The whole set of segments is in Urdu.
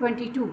22।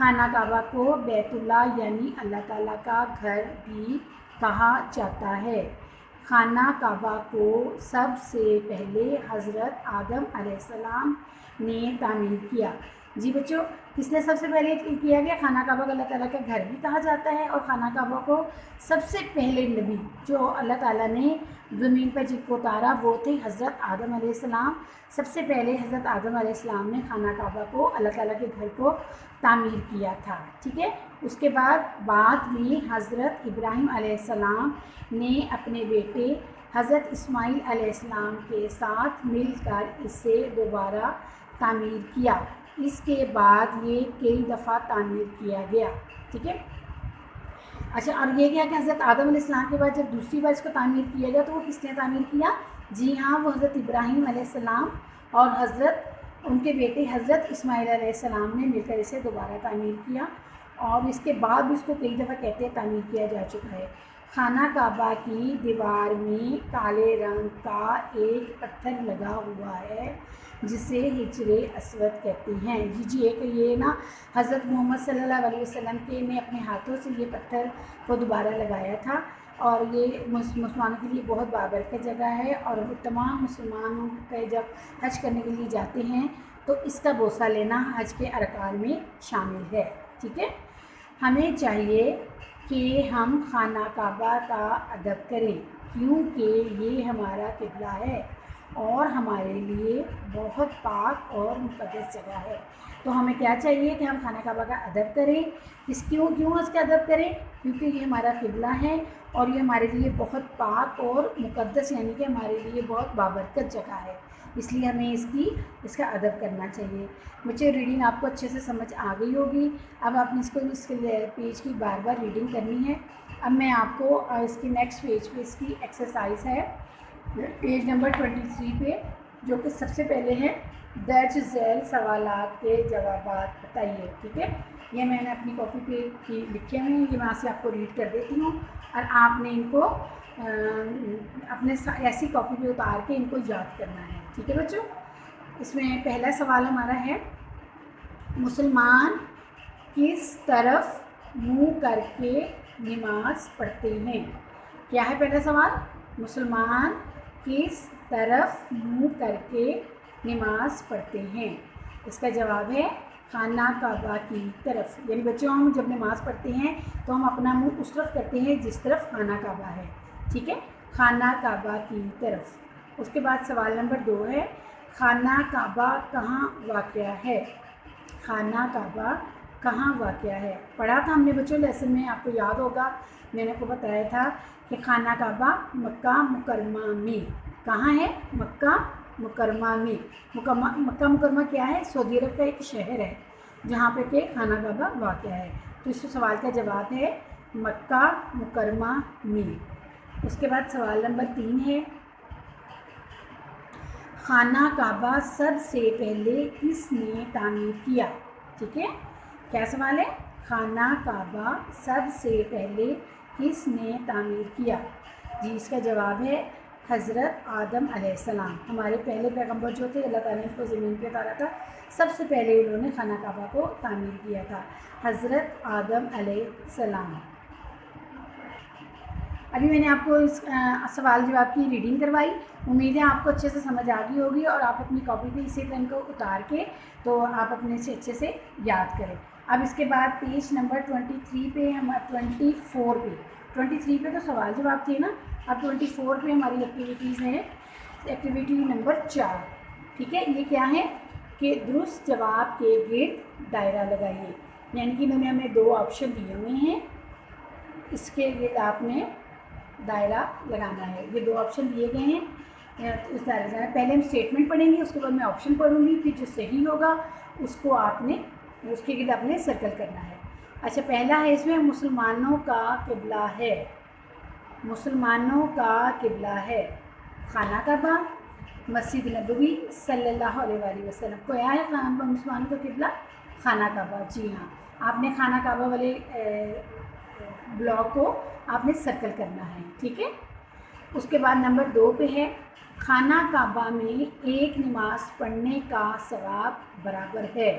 خانہ کعبہ کو بیت اللہ یعنی اللہ تعالیٰ کا گھر بھی کہا جاتا ہے۔ خانہ کعبہ کو سب سے پہلے حضرت آدم علیہ السلام نے تعمیر کیا۔ جی بچوں، کس نے سب سے پہلے کیا گیا؟ خانہ کعبہ کو اللہ تعالیٰ کا گھر بھی کہا جاتا ہے، اور خانہ کعبہ کو سب سے پہلے نبی جو اللہ تعالیٰ نے زمین پر جن کو اتارا وہ تھے حضرت آدم علیہ السلام۔ سب سے پہلے حضرت آدم علیہ السلام نے خانہ کعبہ کو اللہ تعالیٰ کے گھر کو تعمیر کیا تھا، ٹھیک ہے۔ اس کے بعد میں حضرت ابراہیم علیہ السلام نے اپنے بیٹے حضرت اسماعیل علیہ السلام کے ساتھ مل کر اسے دوبارہ تعمیر کیا۔ اس کے بعد یہ کئی دفعہ تعمیر کیا گیا، ٹھیک ہے۔ اچھا، اور یہ کیا کہ حضرت آدم علیہ السلام کے بعد جب دوسری بار اس کو تعمیر کیا گیا تو وہ کس نے تعمیر کیا؟ جی ہاں، وہ حضرت ابراہیم علیہ السلام اور ان کے بیٹے حضرت اسماعیل علیہ السلام نے مل کر اسے دوبارہ تعمیر کیا، اور اس کے بعد بھی اس کو کئی دفعہ کہتے ہیں تعمیر کیا جا چکا ہے۔ خانہ کعبہ کی دیوار میں کالے رنگ کا ایک پتھر لگا ہوا ہے جسے حجر اسود کہتے ہیں۔ جی ایک یہ نا حضرت محمد صلی اللہ علیہ وسلم کے نے اپنے ہاتھوں سے یہ پتھر کو دوبارہ لگایا تھا، اور یہ مسلمانوں کے لیے بہت بابرکت جگہ ہے، اور وہ تمام مسلمانوں کے جب حج کرنے کے لیے جاتے ہیں تو اس کا بوسہ لینا حج کے ارکان میں شامل ہے، ٹھیک ہے۔ ہمیں چاہیے کہ ہم خانہ کعبہ کا ادب کریں کیونکہ یہ ہمارا قبلہ ہے اور ہمارے لیے بہت پاک اور مقدس جگہ ہے۔ تو ہمیں کیا چاہیے کہ ہم خانہ کعبہ کا ادب کریں۔ کیوں اس کا ادب کریں؟ کیونکہ یہ ہمارا قبلہ ہے اور یہ ہمارے لیے بہت پاک اور مقدس یعنی کہ ہمارے لیے بہت بابرکت جگہ ہے، اس لیے ہمیں اس کا ادب کرنا چاہیے۔ مجھے ریڈنگ آپ کو اچھے سے سمجھ آ گئی ہوگی۔ اب آپ نے اس کے پیج کی بار بار ریڈنگ کرنی ہے۔ اب میں آپ کو اس کی نیکسٹ پیج پہ اس کی ایکسرسائز ہے پیج نمبر 23 پہ، جو کہ سب سے پہلے ہے درج ذیل سوالات کے جوابات بتائیے، ٹھیک ہے۔ یہ میں نے اپنی کاپی پہ لکھے ہوئے ہیں، یہ میں سے آپ کو ریڈ کر دیتی ہوں، اور آپ نے ان کو اپنے ایسی کاپی پہ اتار کے ان کو یاد کرنا ہے، ٹھیک ہے بچوں۔ اس میں پہلا سوال ہمارا ہے، مسلمان کس طرف منہ کر کے نماز پڑھتے ہیں؟ کیا ہے پہلا سوال؟ مسلمان کس طرف منہ کر کے نماز پڑھتے ہیں؟ اس کا جواب ہے خانہ کعبہ کی طرف۔ یعنی بچوں، ہم جب نماز پڑھتے ہیں تو ہم اپنا منہ اس طرف کرتے ہیں جس طرف خانہ کعبہ ہے، ٹھیک ہے، خانہ کعبہ کی طرف۔ اس کے بعد سوال نمبر 2 ہے، خانہ کعبہ کہاں واقع ہے؟ خانہ کعبہ کہاں واقع ہے؟ پڑھا تھا ہم نے بچوں لیسن میں، آپ کو یاد ہوگا، میں نے آپ کو بتایا تھا کہ خانہ کعبہ مکہ مکرمہ میں کہاں ہے؟ مکہ مکرمہ میں۔ مکہ مکرمہ کیا ہے؟ سعودی عرب کا ایک شہر ہے جہاں پہ کہ خانہ کعبہ واقع ہے۔ تو اس سوال کا جواب ہے مکہ مکرمہ میں۔ اس کے بعد سوال نمبر 3 ہے، خانہ کعبہ سب سے پہلے کس نے تعمیر کیا؟ ٹھیک ہے، کیا سوال ہے؟ خانہ کعبہ سب سے پہلے کس نے تعمیر کیا؟ جی اس کا جواب ہے حضرت آدم علیہ السلام۔ ہمارے پہلے پیغمبر جو تھے، اللہ تعالیٰ نے اس کو زمین پہ اتارا تھا، سب سے پہلے انہوں نے خانہ کعبہ کو تعمیر کیا تھا، حضرت آدم علیہ السلام۔ ابھی میں نے آپ کو اس سوال جواب کی ریڈنگ کروائی، امید ہے آپ کو اچھے سے سمجھ آ گئی ہوگی، اور آپ اپنی کاپی پہ اسی طرح کو اتار کے تو آپ اپنے سے اچھے سے یاد کریں۔ اب اس کے بعد پیج نمبر 23 پہ 23 پہ تو سوال جواب تھے نا، اب 24 پہ ہماری ایکٹیویٹیز ہیں، ایکٹیویٹی نمبر 4، ٹھیک ہے۔ یہ کیا ہے کہ درست جواب کے گرد دائرہ لگائیے، یعنی کہ انہوں نے ہمیں 2 آپشن دیے ہوئے ہیں، اس کے گرد آپ نے دائرہ لگانا ہے۔ یہ 2 آپشن دیے گئے ہیں، اس دائرہ لگانا۔ پہلے ہم اسٹیٹمنٹ پڑھیں گے، اس کے بعد میں آپشن پڑھوں گی، پھر جو صحیح ہوگا اس کو آپ نے اس کے گرد آپ نے سرکل کرنا ہے۔ اچھا، پہلا ہے اس میں مسلمانوں کا قبلہ ہے، مسلمانوں کا قبلہ ہے خانہ کعبہ، مسجد نبوی صلی اللہ علیہ وآلہ وسلم۔ کو آیا ہے مسلمانوں کا قبلہ؟ خانہ کعبہ، جی ہاں، آپ نے خانہ کعبہ والے بلاک کو آپ نے سرکل کرنا ہے، ٹھیک ہے۔ اس کے بعد نمبر 2 پہ ہے، خانہ کعبہ میں ایک نماز پڑھنے کا ثواب برابر ہے۔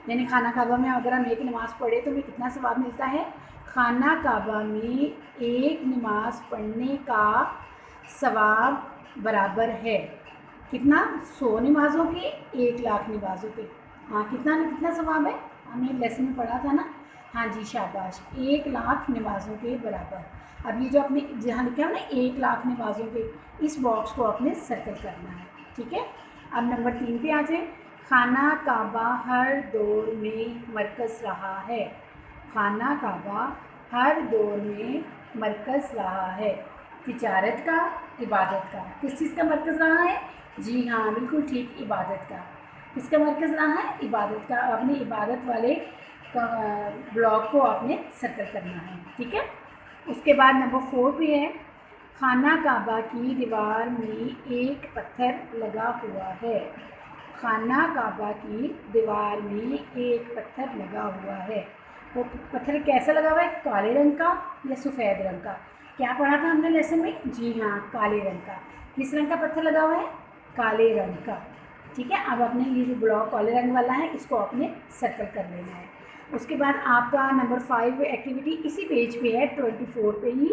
یعنی خانہ کعبہ میں اگر ہم ایک نماز پڑھے تو ہمیں کتنا ثواب ملتا ہے؟ خانہ کعبہ میں ایک نماز پڑھنے کا ثواب برابر ہے کتنا؟ 100 نمازوں کے، 1,00,000 نمازوں کے۔ ہاں کتنا ثواب ہے؟ ہم نے لیسن میں پڑھا تھا نا، ہاں جی شاباش، 1,00,000 نمازوں کے برابر۔ اب یہ جو آپ نے جہاں لکھا ہے نا 1,00,000 نمازوں کے، اس باکس کو آپ نے سرکل کرنا ہے، ٹھیک ہے۔ اب نمبر 3 پہ آ جائیں۔ خانہ کعبہ ہر دور میں مرکز رہا ہے۔ خانہ کعبہ ہر دور میں مرکز رہا ہے، تجارت کا، عبادت کا۔ کس چیز کا مرکز رہا ہے؟ جی ہاں بالکل ٹھیک، عبادت کا۔ کس کا مرکز رہا ہے؟ عبادت کا۔ آپ نے عبادت والے بلاک کو آپ نے سرکل کرنا ہے، ٹھیک ہے۔ اس کے بعد نمبر 4 پہ ہے، خانہ کعبہ کی دیوار میں ایک پتھر لگا ہوا ہے۔ خانہ کعبہ کی دیوار میں ایک پتھر لگا ہوا ہے۔ وہ پتھر کیسا لگا ہوا ہے؟ کالے رنگ کا یا سفید رنگ کا؟ کیا پڑھا تھا ہم نے لیسن میں؟ جی ہاں کالے رنگ کا۔ کس رنگ کا پتھر لگا ہوا ہے؟ کالے رنگ کا، ٹھیک ہے۔ اب آپ نے یہ جو بلاک کالے رنگ والا ہے اس کو آپ نے سرکل کر لینا ہے۔ اس کے بعد آپ کا نمبر 5 ایکٹیویٹی اسی پیج پہ ہے 24 پہ ہی،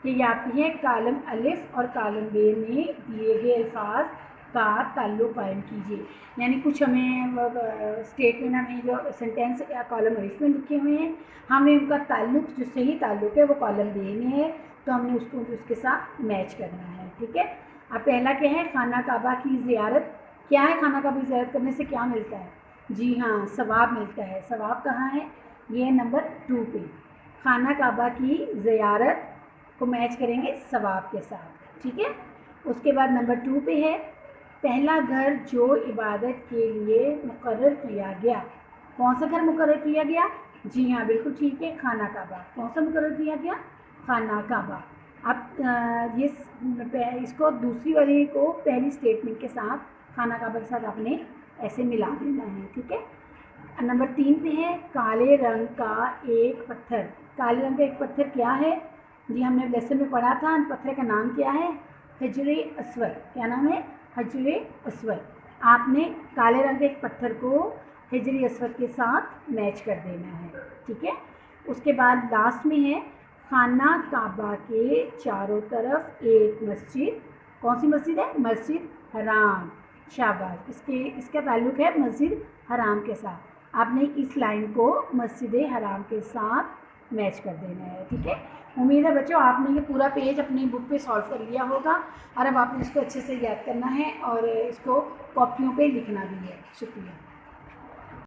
یہ آپ کی ہے کالم الف اور کالم ب میں دیے گئے الفاظ کا تعلق قائم کیجیے۔ یعنی کچھ ہمیں اسٹیٹمنٹ ہمیں جو سینٹینس کالم الف میں لکھے ہوئے ہیں، ہم نے ان کا تعلق جو صحیح تعلق ہے وہ کالم ب میں ہے، تو ہم نے اس کو اس کے ساتھ میچ کرنا ہے، ٹھیک ہے۔ اب پہلا کیا ہے؟ خانہ کعبہ کی زیارت۔ کیا ہے خانہ کعبہ کی زیارت کرنے سے کیا ملتا ہے؟ جی ہاں ثواب ملتا ہے۔ ثواب کہاں ہے؟ یہ نمبر 2 پہ، خانہ کعبہ کی زیارت کو میچ کریں گے ثواب کے ساتھ، ٹھیک ہے۔ اس کے بعد نمبر 2 پہ ہے، پہلا گھر جو عبادت کے لیے مقرر کیا گیا۔ کون سا گھر مقرر کیا گیا؟ جی ہاں بالکل ٹھیک ہے، خانہ کعبہ۔ کون سا مقرر کیا گیا؟ خانہ کعبہ۔ اب اس کو دوسری والی کو پہلی اسٹیٹمنٹ کے ساتھ خانہ کعبہ کے ساتھ آپ نے ایسے ملا دینا ہے، ٹھیک ہے۔ نمبر 3 پہ ہے، کالے رنگ کا ایک پتھر۔ کالے رنگ کا ایک پتھر کیا ہے؟ جی ہم نے لیسن میں پڑھا تھا، پتھر کا نام کیا ہے؟ حجر اسود۔ کیا نام ہے؟ حجر اسود۔ آپ نے کالے رنگ کے ایک پتھر کو حجر اسود کے ساتھ میچ کر دینا ہے، ٹھیک ہے۔ اس کے بعد لاسٹ میں ہے، خانہ کعبہ کے چاروں طرف ایک مسجد۔ کون سی مسجد ہے؟ مسجد حرام۔ شاباش، اس کا تعلق ہے مسجد حرام کے ساتھ۔ آپ نے اس لائن کو مسجد حرام کے ساتھ میچ کر دینا ہے، ٹھیک ہے۔ امید ہے بچوں آپ نے یہ پورا پیج اپنی بک پہ سالو کر لیا ہوگا، اور اب آپ نے اس کو اچھے سے یاد کرنا ہے اور اس کو کاپیوں پہ لکھنا بھی ہے۔ شکریہ۔